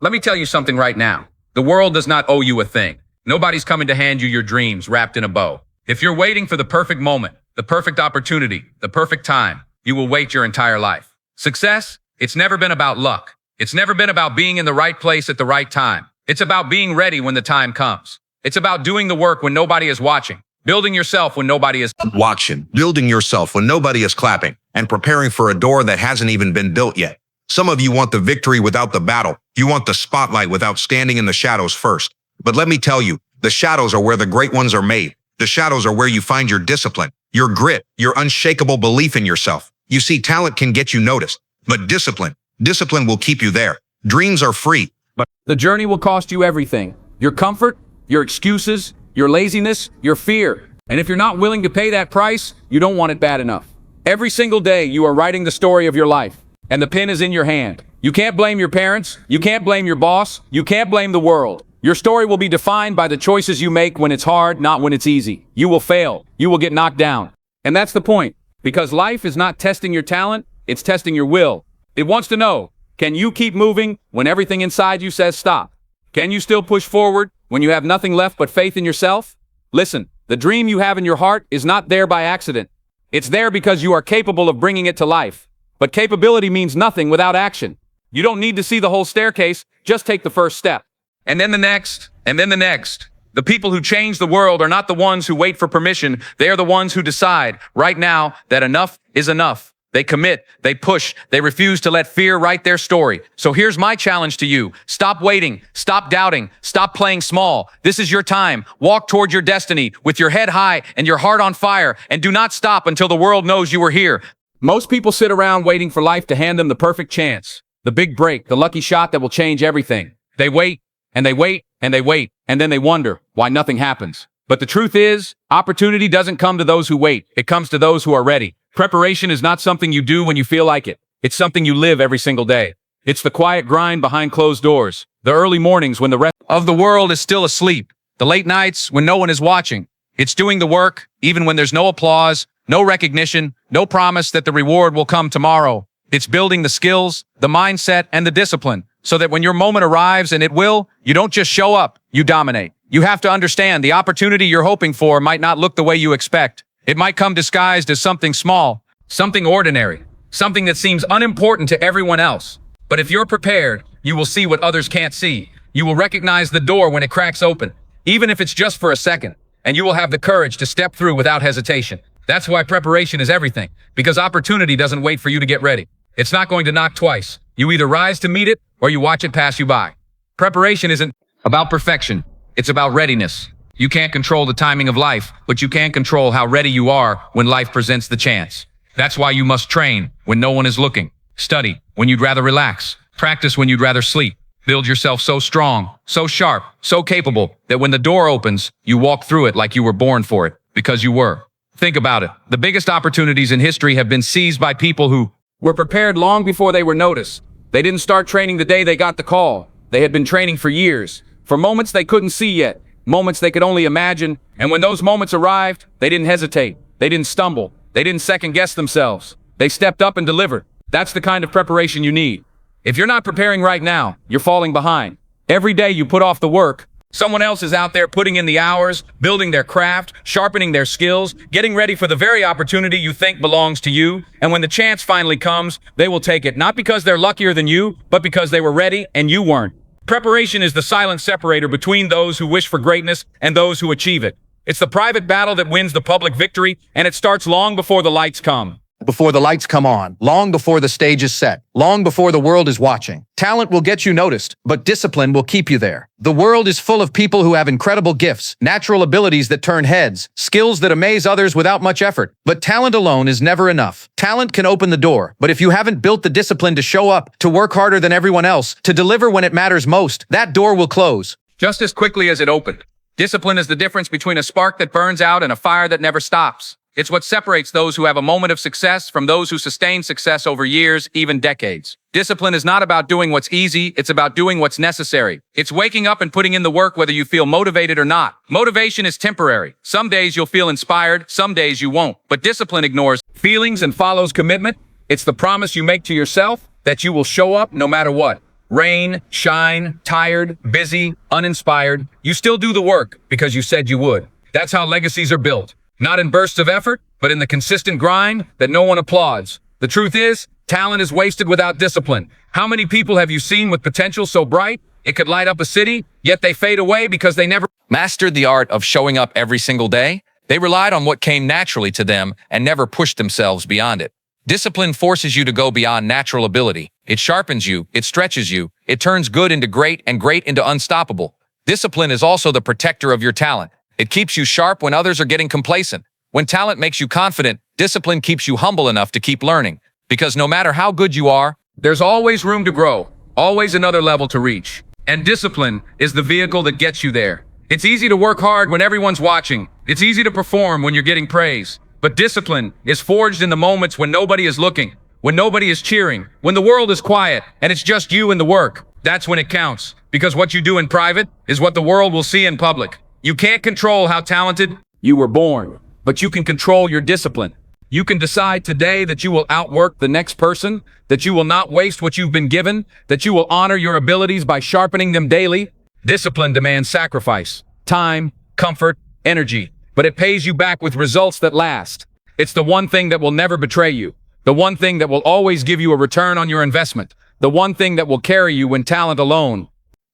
Let me tell you something right now. The world does not owe you a thing. Nobody's coming to hand you your dreams wrapped in a bow. If you're waiting for the perfect moment, the perfect opportunity, the perfect time, you will wait your entire life. Success? It's never been about luck. It's never been about being in the right place at the right time. It's about being ready when the time comes. It's about doing the work when nobody is watching, building yourself when nobody is watching, building yourself when nobody is clapping, and preparing for a door that hasn't even been built yet. Some of you want the victory without the battle. You want the spotlight without standing in the shadows first. But let me tell you, the shadows are where the great ones are made. The shadows are where you find your discipline, your grit, your unshakable belief in yourself. You see, talent can get you noticed, but discipline will keep you there. Dreams are free, but the journey will cost you everything. Your comfort, your excuses, your laziness, your fear. And if you're not willing to pay that price, you don't want it bad enough. Every single day, you are writing the story of your life, and the pen is in your hand. You can't blame your parents. You can't blame your boss. You can't blame the world. Your story will be defined by the choices you make when it's hard, not when it's easy. You will fail. You will get knocked down. And that's the point, because life is not testing your talent, it's testing your will. It wants to know, can you keep moving when everything inside you says stop? Can you still push forward when you have nothing left but faith in yourself? Listen, the dream you have in your heart is not there by accident. It's there because you are capable of bringing it to life. But capability means nothing without action. You don't need to see the whole staircase, just take the first step. and then the next, and then the next. The people who change the world are not the ones who wait for permission. They are the ones who decide right now that enough is enough. They commit, they push, they refuse to let fear write their story. So here's my challenge to you. Stop waiting, stop doubting, stop playing small. This is your time. Walk toward your destiny with your head high and your heart on fire, and do not stop until the world knows you are here. Most people sit around waiting for life to hand them the perfect chance, the big break, the lucky shot that will change everything. They wait, and they wait, and they wait, and then they wonder why nothing happens. But the truth is, opportunity doesn't come to those who wait. It comes to those who are ready. Preparation is not something you do when you feel like it. It's something you live every single day. It's the quiet grind behind closed doors, the early mornings when the rest Of the world is still asleep, the late nights when no one is watching. It's doing the work, even when there's no applause, no recognition, no promise that the reward will come tomorrow. It's building the skills, the mindset, and the discipline, so that when your moment arrives, and it will, you don't just show up, you dominate. You have to understand the opportunity you're hoping for might not look the way you expect. It might come disguised as something small, something ordinary, something that seems unimportant to everyone else. But if you're prepared, you will see what others can't see. You will recognize the door when it cracks open, even if it's just for a second, and you will have the courage to step through without hesitation. That's why preparation is everything, because opportunity doesn't wait for you to get ready. It's not going to knock twice. You either rise to meet it, or you watch it pass you by. Preparation isn't about perfection. It's about readiness. You can't control the timing of life, but you can control how ready you are when life presents the chance. That's why you must train when no one is looking. Study when you'd rather relax. Practice when you'd rather sleep. Build yourself so strong, so sharp, so capable that when the door opens, you walk through it like you were born for it, because you were. Think about it. The biggest opportunities in history have been seized by people who were prepared long before they were noticed. They didn't start training the day they got the call. They had been training for years, for moments they couldn't see yet, moments they could only imagine. And when those moments arrived, they didn't hesitate. They didn't stumble. They didn't second guess themselves. They stepped up and delivered. That's the kind of preparation you need. If you're not preparing right now, you're falling behind. Every day you put off the work, someone else is out there putting in the hours, building their craft, sharpening their skills, getting ready for the very opportunity you think belongs to you. And when the chance finally comes, they will take it, not because they're luckier than you, but because they were ready and you weren't. Preparation is the silent separator between those who wish for greatness and those who achieve it. It's the private battle that wins the public victory, and it starts long before the lights come. Before the lights come on, long before the stage is set, long before the world is watching. Talent will get you noticed, but discipline will keep you there. The world is full of people who have incredible gifts, natural abilities that turn heads, skills that amaze others without much effort. But talent alone is never enough. Talent can open the door, but if you haven't built the discipline to show up, to work harder than everyone else, to deliver when it matters most, that door will close. Just as quickly as it opened. Discipline is the difference between a spark that burns out and a fire that never stops. It's what separates those who have a moment of success from those who sustain success over years, even decades. Discipline is not about doing what's easy, it's about doing what's necessary. It's waking up and putting in the work whether you feel motivated or not. Motivation is temporary. Some days you'll feel inspired, some days you won't. But discipline ignores feelings and follows commitment. It's the promise you make to yourself that you will show up no matter what. Rain, shine, tired, busy, uninspired, you still do the work because you said you would. That's how legacies are built. Not in bursts of effort, but in the consistent grind that no one applauds. The truth is, talent is wasted without discipline. How many people have you seen with potential so bright it could light up a city, yet they fade away because they never mastered the art of showing up every single day? They relied on what came naturally to them and never pushed themselves beyond it. Discipline forces you to go beyond natural ability. It sharpens you, it stretches you, it turns good into great and great into unstoppable. Discipline is also the protector of your talent. It keeps you sharp when others are getting complacent. When talent makes you confident, discipline keeps you humble enough to keep learning. Because no matter how good you are, there's always room to grow, always another level to reach. And discipline is the vehicle that gets you there. It's easy to work hard when everyone's watching. It's easy to perform when you're getting praise. But discipline is forged in the moments when nobody is looking, when nobody is cheering, when the world is quiet and it's just you and the work. That's when it counts. Because what you do in private is what the world will see in public. You can't control how talented you were born, but you can control your discipline. You can decide today that you will outwork the next person, that you will not waste what you've been given, that you will honor your abilities by sharpening them daily. Discipline demands sacrifice, time, comfort, energy, but it pays you back with results that last. It's the one thing that will never betray you, the one thing that will always give you a return on your investment, the one thing that will carry you when talent alone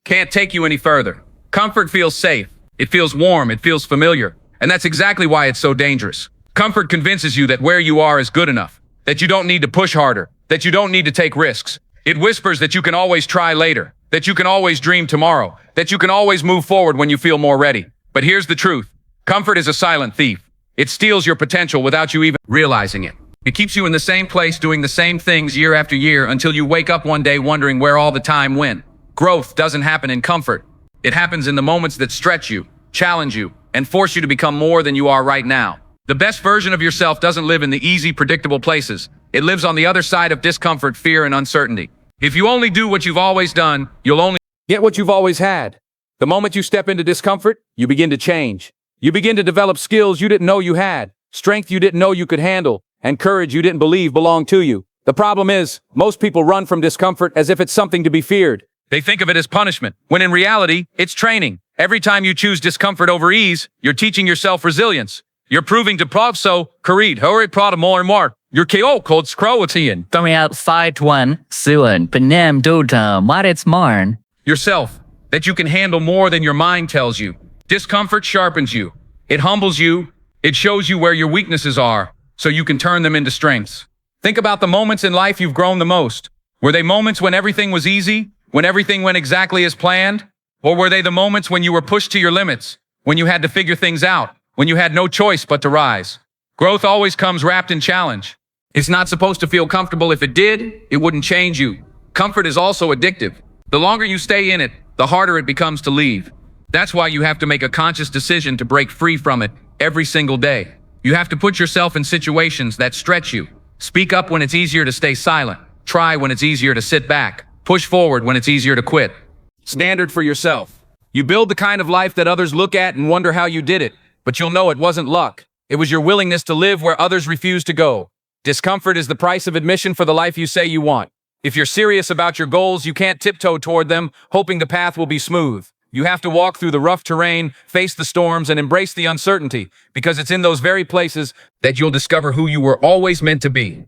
can't take you any further. Comfort feels safe, it feels warm, it feels familiar, and that's exactly why it's so dangerous. Comfort convinces you that where you are is good enough, that you don't need to push harder, that you don't need to take risks. It whispers that you can always try later, that you can always dream tomorrow, that you can always move forward when you feel more ready. But here's the truth. Comfort is a silent thief. It steals your potential without you even realizing it. It keeps you in the same place doing the same things year after year until you wake up one day wondering where all the time went. Growth doesn't happen in comfort. It happens in the moments that stretch you, challenge you, and force you to become more than you are right now. The best version of yourself doesn't live in the easy, predictable places. It lives on the other side of discomfort, fear, and uncertainty. If you only do what you've always done, you'll only get what you've always had. The moment you step into discomfort, you begin to change. You begin to develop skills you didn't know you had, strength you didn't know you could handle, and courage you didn't believe belonged to you. The problem is, most people run from discomfort as if it's something to be feared. They think of it as punishment, when in reality, it's training. Every time you choose discomfort over ease, you're teaching yourself resilience. You're proving to prov so, Kareed, hurry, prod more and more. Your KO codes Croatian. Coming out 5-1, Suan, Panem, Dota, Marets Marn. Yourself, that you can handle more than your mind tells you. Discomfort sharpens you. It humbles you. It shows you where your weaknesses are, so you can turn them into strengths. Think about the moments in life you've grown the most. Were they moments when everything was easy? When everything went exactly as planned? Or were they the moments when you were pushed to your limits? When you had to figure things out? When you had no choice but to rise? Growth always comes wrapped in challenge. It's not supposed to feel comfortable. If it did, it wouldn't change you. Comfort is also addictive. The longer you stay in it, the harder it becomes to leave. That's why you have to make a conscious decision to break free from it every single day. You have to put yourself in situations that stretch you. Speak up when it's easier to stay silent. Try when it's easier to sit back. Push forward when it's easier to quit. Standard for yourself. You build the kind of life that others look at and wonder how you did it, but you'll know it wasn't luck. It was your willingness to live where others refuse to go. Discomfort is the price of admission for the life you say you want. If you're serious about your goals, you can't tiptoe toward them, hoping the path will be smooth. You have to walk through the rough terrain, face the storms, and embrace the uncertainty, because it's in those very places that you'll discover who you were always meant to be.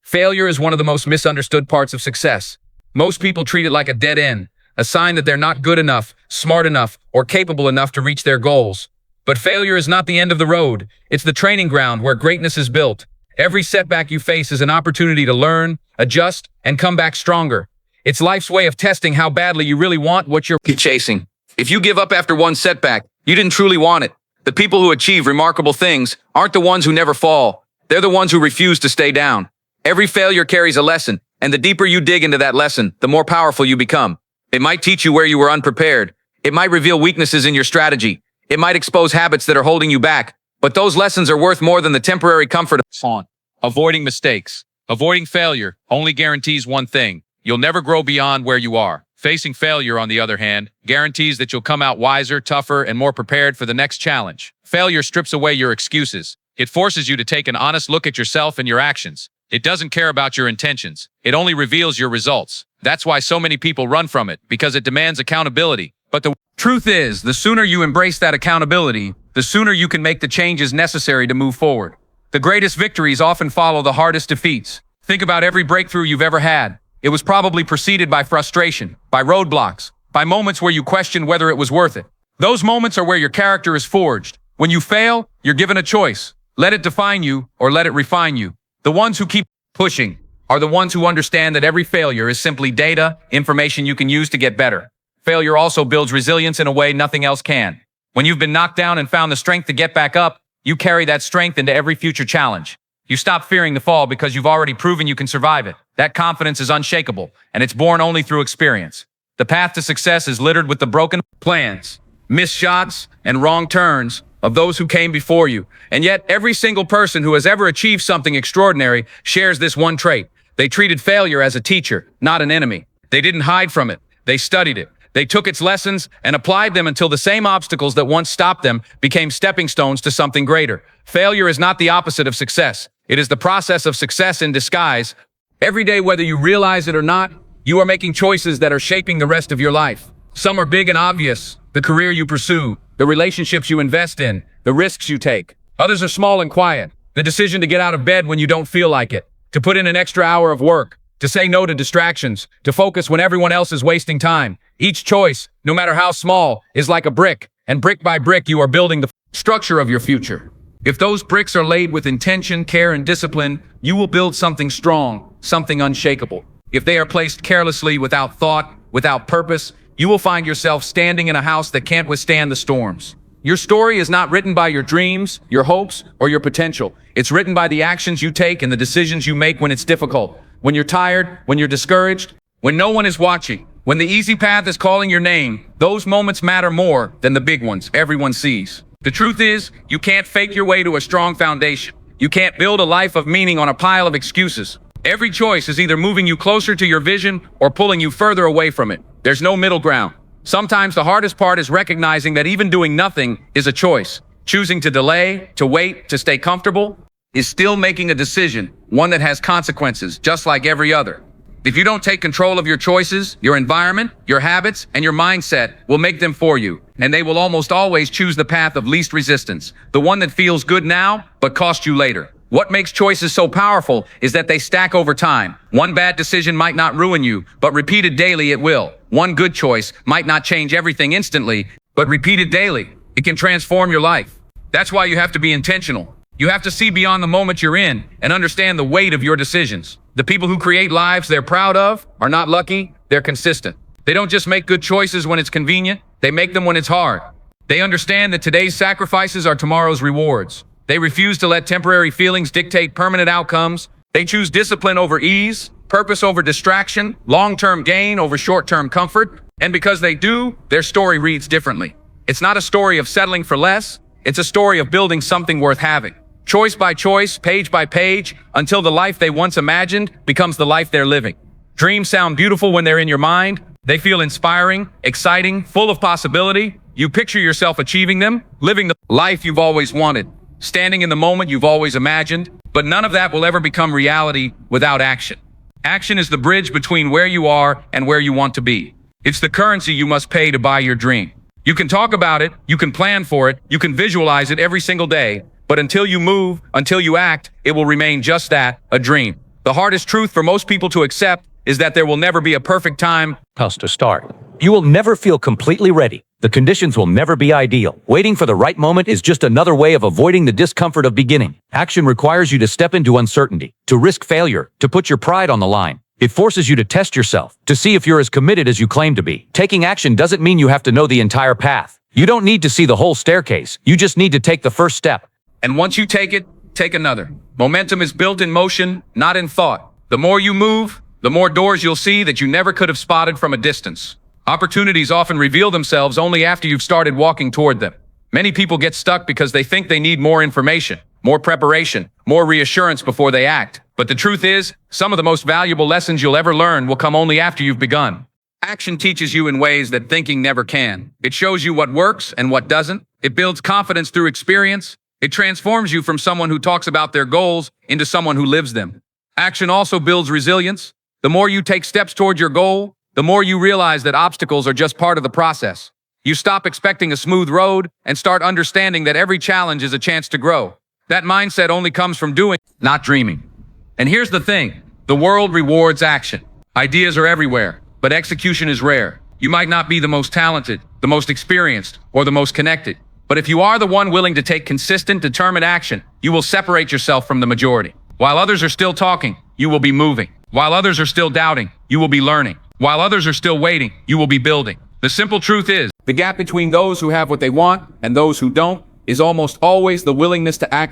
Failure is one of the most misunderstood parts of success. Most people treat it like a dead end, a sign that they're not good enough, smart enough, or capable enough to reach their goals. But failure is not the end of the road. It's the training ground where greatness is built. Every setback you face is an opportunity to learn, adjust, and come back stronger. It's life's way of testing how badly you really want what you're chasing. If you give up after one setback, you didn't truly want it. The people who achieve remarkable things aren't the ones who never fall. They're the ones who refuse to stay down. Every failure carries a lesson, and the deeper you dig into that lesson, the more powerful you become. It might teach you where you were unprepared. It might reveal weaknesses in your strategy. It might expose habits that are holding you back. But those lessons are worth more than the temporary comfort of avoiding mistakes. Avoiding failure only guarantees one thing. You'll never grow beyond where you are. Facing failure, on the other hand, guarantees that you'll come out wiser, tougher, and more prepared for the next challenge. Failure strips away your excuses. It forces you to take an honest look at yourself and your actions. It doesn't care about your intentions. It only reveals your results. That's why so many people run from it, because it demands accountability. But the truth is, the sooner you embrace that accountability, the sooner you can make the changes necessary to move forward. The greatest victories often follow the hardest defeats. Think about every breakthrough you've ever had. It was probably preceded by frustration, by roadblocks, by moments where you questioned whether it was worth it. Those moments are where your character is forged. When you fail, you're given a choice. Let it define you or let it refine you. The ones who keep pushing are the ones who understand that every failure is simply data, information you can use to get better. Failure also builds resilience in a way nothing else can. When you've been knocked down and found the strength to get back up, you carry that strength into every future challenge. You stop fearing the fall because you've already proven you can survive it. That confidence is unshakable, and it's born only through experience. The path to success is littered with the broken plans, missed shots, and wrong turns of those who came before you. And yet, every single person who has ever achieved something extraordinary shares this one trait. They treated failure as a teacher, not an enemy. They didn't hide from it. They studied it. They took its lessons and applied them until the same obstacles that once stopped them became stepping stones to something greater. Failure is not the opposite of success. It is the process of success in disguise. Every day, whether you realize it or not, you are making choices that are shaping the rest of your life. Some are big and obvious: the career you pursue, the relationships you invest in, the risks you take. Others are small and quiet: the decision to get out of bed when you don't feel like it, to put in an extra hour of work, to say no to distractions, to focus when everyone else is wasting time. Each choice, no matter how small, is like a brick, and brick by brick you are building the structure of your future. If those bricks are laid with intention, care, and discipline, you will build something strong, something unshakable. If they are placed carelessly, without thought, without purpose, you will find yourself standing in a house that can't withstand the storms. Your story is not written by your dreams, your hopes, or your potential. It's written by the actions you take and the decisions you make when it's difficult, when you're tired, when you're discouraged, when no one is watching, when the easy path is calling your name. Those moments matter more than the big ones everyone sees. The truth is, you can't fake your way to a strong foundation. You can't build a life of meaning on a pile of excuses. Every choice is either moving you closer to your vision or pulling you further away from it. There's no middle ground. Sometimes the hardest part is recognizing that even doing nothing is a choice. Choosing to delay, to wait, to stay comfortable is still making a decision, one that has consequences, just like every other. If you don't take control of your choices, your environment, your habits, and your mindset will make them for you, and they will almost always choose the path of least resistance, the one that feels good now, but costs you later. What makes choices so powerful is that they stack over time. One bad decision might not ruin you, but repeated daily it will. One good choice might not change everything instantly, but repeated daily, it can transform your life. That's why you have to be intentional. You have to see beyond the moment you're in and understand the weight of your decisions. The people who create lives they're proud of are not lucky, they're consistent. They don't just make good choices when it's convenient, they make them when it's hard. They understand that today's sacrifices are tomorrow's rewards. They refuse to let temporary feelings dictate permanent outcomes. They choose discipline over ease, purpose over distraction, long-term gain over short-term comfort. And because they do, their story reads differently. It's not a story of settling for less, it's a story of building something worth having. Choice by choice, page by page, until the life they once imagined becomes the life they're living. Dreams sound beautiful when they're in your mind. They feel inspiring, exciting, full of possibility. You picture yourself achieving them, living the life you've always wanted, standing in the moment you've always imagined. But none of that will ever become reality without action. Action is the bridge between where you are and where you want to be. It's the currency you must pay to buy your dream. You can talk about it, you can plan for it, you can visualize it every single day, but until you move, until you act, it will remain just that, a dream. The hardest truth for most people to accept is that there will never be a perfect time to start. You will never feel completely ready. The conditions will never be ideal. Waiting for the right moment is just another way of avoiding the discomfort of beginning. Action requires you to step into uncertainty, to risk failure, to put your pride on the line. It forces you to test yourself, to see if you're as committed as you claim to be. Taking action doesn't mean you have to know the entire path. You don't need to see the whole staircase. You just need to take the first step. And once you take it, take another. Momentum is built in motion, not in thought. The more you move, the more doors you'll see that you never could have spotted from a distance. Opportunities often reveal themselves only after you've started walking toward them. Many people get stuck because they think they need more information, more preparation, more reassurance before they act. But the truth is, some of the most valuable lessons you'll ever learn will come only after you've begun. Action teaches you in ways that thinking never can. It shows you what works and what doesn't. It builds confidence through experience. It transforms you from someone who talks about their goals into someone who lives them. Action also builds resilience. The more you take steps toward your goal, the more you realize that obstacles are just part of the process. You stop expecting a smooth road and start understanding that every challenge is a chance to grow. That mindset only comes from doing, not dreaming. And here's the thing, the world rewards action. Ideas are everywhere, but execution is rare. You might not be the most talented, the most experienced, or the most connected. But if you are the one willing to take consistent, determined action, you will separate yourself from the majority. While others are still talking, you will be moving. While others are still doubting, you will be learning. While others are still waiting, you will be building. The simple truth is, The gap between those who have what they want and those who don't is almost always the willingness to act.